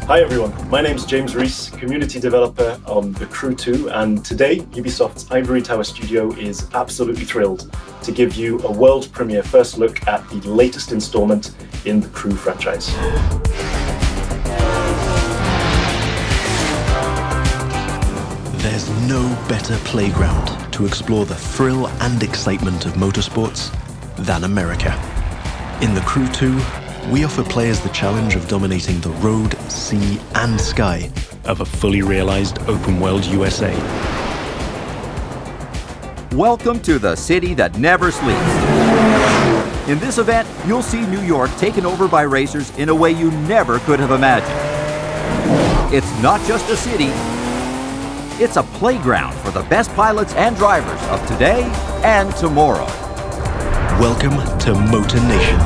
Hi everyone, my name's James Rees, community developer on The Crew 2, and today Ubisoft's Ivory Tower studio is absolutely thrilled to give you a world premiere first look at the latest installment in the Crew franchise. There's no better playground to explore the thrill and excitement of motorsports than America. In The Crew 2, we offer players the challenge of dominating the road, sea, and sky of a fully realized open-world USA. Welcome to the city that never sleeps. In this event, you'll see New York taken over by racers in a way you never could have imagined. It's not just a city, it's a playground for the best pilots and drivers of today and tomorrow. Welcome to Motornation.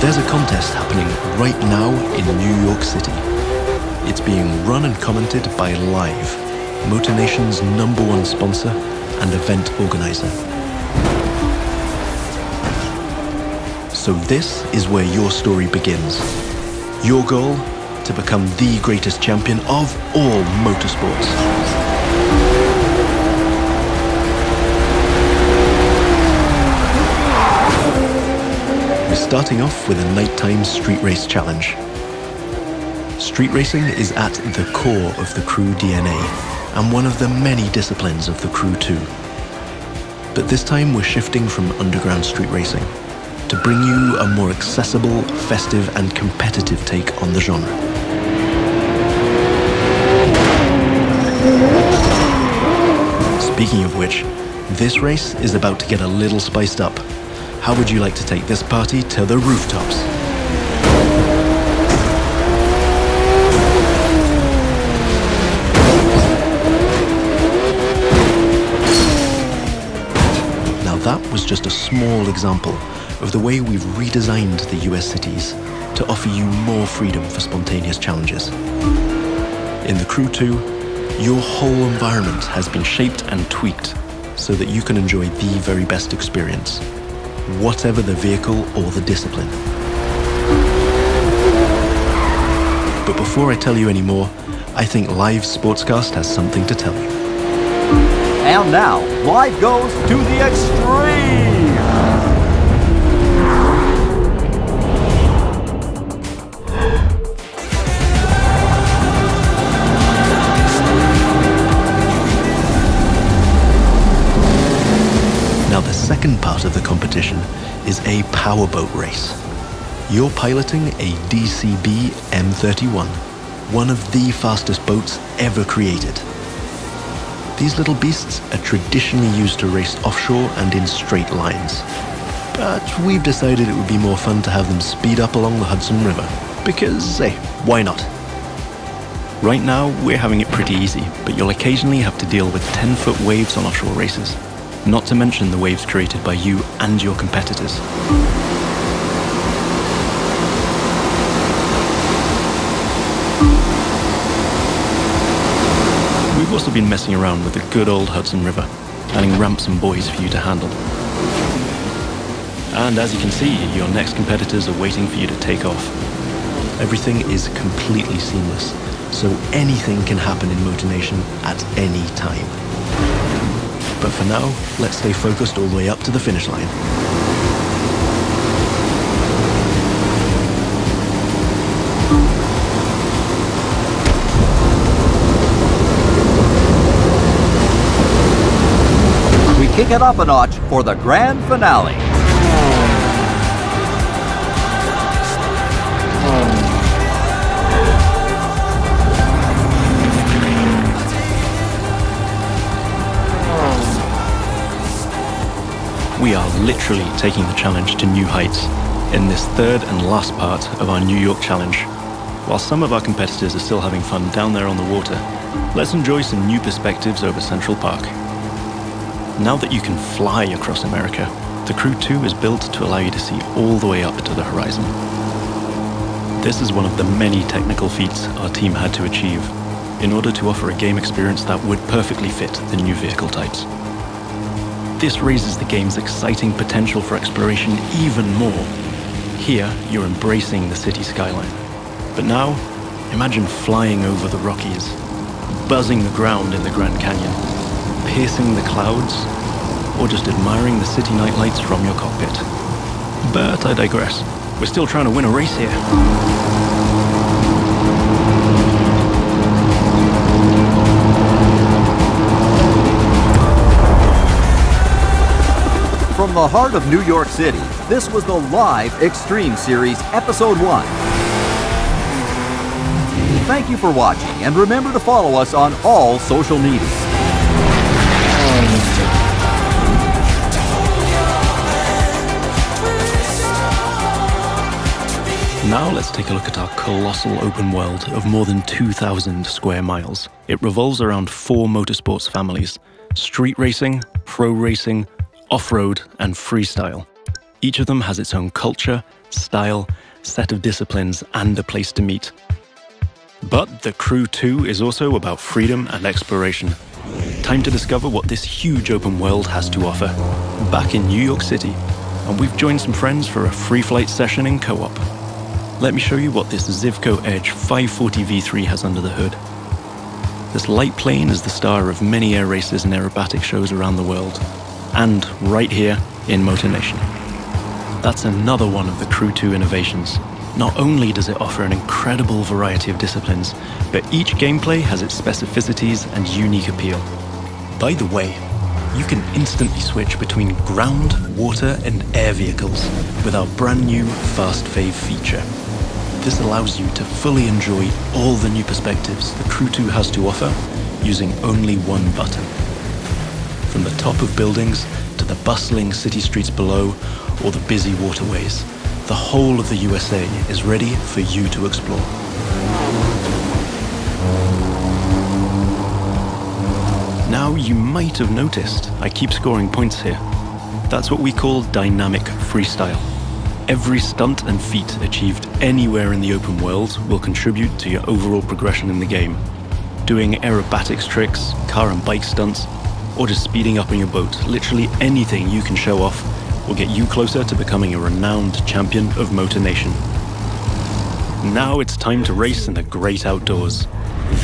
There's a contest happening right now in New York City. It's being run and commented by Live, Motornation's #1 sponsor and event organizer. So this is where your story begins. Your goal? To become the greatest champion of all motorsports. We're starting off with a nighttime street race challenge. Street racing is at the core of the Crew DNA and one of the many disciplines of the Crew 2. But this time we're shifting from underground street racing to bring you a more accessible, festive and competitive take on the genre. Speaking of which, this race is about to get a little spiced up. How would you like to take this party to the rooftops? Now that was just a small example of the way we've redesigned the US cities to offer you more freedom for spontaneous challenges. In the Crew 2, your whole environment has been shaped and tweaked so that you can enjoy the very best experience, whatever the vehicle or the discipline. But before I tell you any more, I think Live Sportscast has something to tell you. And now, Live goes to the extreme! Now the second part of the competition is a powerboat race. You're piloting a DCB M31, one of the fastest boats ever created. These little beasts are traditionally used to race offshore and in straight lines. But we've decided it would be more fun to have them speed up along the Hudson River, because, hey, why not? Right now, we're having it pretty easy, but you'll occasionally have to deal with 10-foot waves on offshore races. Not to mention the waves created by you and your competitors. We've also been messing around with the good old Hudson River, adding ramps and buoys for you to handle. And as you can see, your next competitors are waiting for you to take off. Everything is completely seamless, so anything can happen in Motornation at any time. But for now, let's stay focused all the way up to the finish line. We kick it up a notch for the grand finale. We are literally taking the challenge to new heights in this third and last part of our New York challenge. While some of our competitors are still having fun down there on the water, let's enjoy some new perspectives over Central Park. Now that you can fly across America, the Crew 2 is built to allow you to see all the way up to the horizon. This is one of the many technical feats our team had to achieve in order to offer a game experience that would perfectly fit the new vehicle types. This raises the game's exciting potential for exploration even more Here, you're embracing the city skyline. But now, imagine flying over the Rockies, buzzing the ground in the Grand Canyon, piercing the clouds, or just admiring the city nightlights from your cockpit. But I digress. We're still trying to win a race here. From the heart of New York City, this was the live Extreme Series Episode 1. Thank you for watching, and remember to follow us on all social media. Now let's take a look at our colossal open world of more than 2,000 square miles. It revolves around 4 motorsports families: street racing, pro racing, off-road, and freestyle. Each of them has its own culture, style, set of disciplines, and a place to meet. But the Crew 2 is also about freedom and exploration. Time to discover what this huge open world has to offer. Back in New York City, and we've joined some friends for a free flight session in co-op. Let me show you what this Zivco Edge 540 V3 has under the hood. This light plane is the star of many air races and aerobatic shows around the world. And right here in Motornation. That's another one of the Crew 2 innovations. Not only does it offer an incredible variety of disciplines, but each gameplay has its specificities and unique appeal. By the way, you can instantly switch between ground, water, and air vehicles with our brand new Fast Fave feature. This allows you to fully enjoy all the new perspectives the Crew 2 has to offer using only one button. From the top of buildings to the bustling city streets below or the busy waterways, the whole of the USA is ready for you to explore. Now you might have noticed I keep scoring points here. That's what we call dynamic freestyle. Every stunt and feat achieved anywhere in the open world will contribute to your overall progression in the game. Doing aerobatics tricks, car and bike stunts, or just speeding up on your boat, literally anything you can show off will get you closer to becoming a renowned champion of Motornation. Now it's time to race in the great outdoors.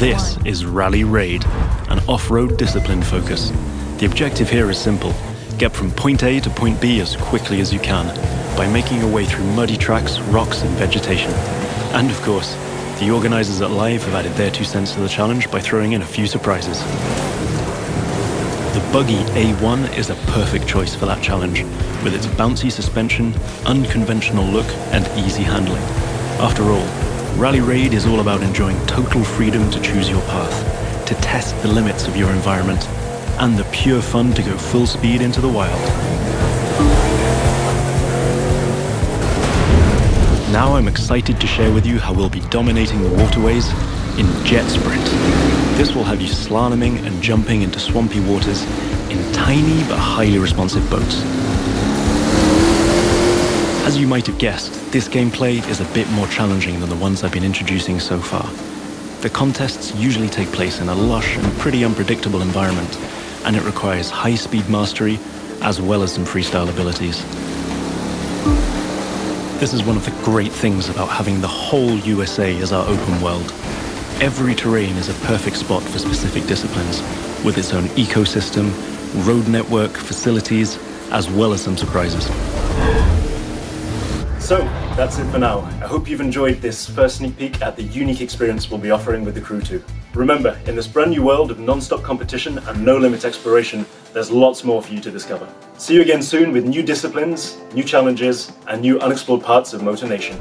This is Rally Raid, an off-road discipline focus. The objective here is simple: get from point A to point B as quickly as you can, by making your way through muddy tracks, rocks, and vegetation. And of course, the organizers at Live have added their 2 cents to the challenge by throwing in a few surprises. The buggy A1 is a perfect choice for that challenge, with its bouncy suspension, unconventional look, and easy handling. After all, Rally Raid is all about enjoying total freedom to choose your path, to test the limits of your environment, and the pure fun to go full speed into the wild. Now I'm excited to share with you how we'll be dominating the waterways in Jet Sprint. This will have you slaloming and jumping into swampy waters in tiny but highly responsive boats. As you might have guessed, this gameplay is a bit more challenging than the ones I've been introducing so far. The contests usually take place in a lush and pretty unpredictable environment, and it requires high-speed mastery as well as some freestyle abilities. This is one of the great things about having the whole USA as our open world. Every terrain is a perfect spot for specific disciplines, with its own ecosystem, road network, facilities, as well as some surprises. So, that's it for now. I hope you've enjoyed this first sneak peek at the unique experience we'll be offering with the Crew 2. Remember, in this brand new world of non-stop competition and no-limit exploration, there's lots more for you to discover. See you again soon with new disciplines, new challenges, and new unexplored parts of Motornation.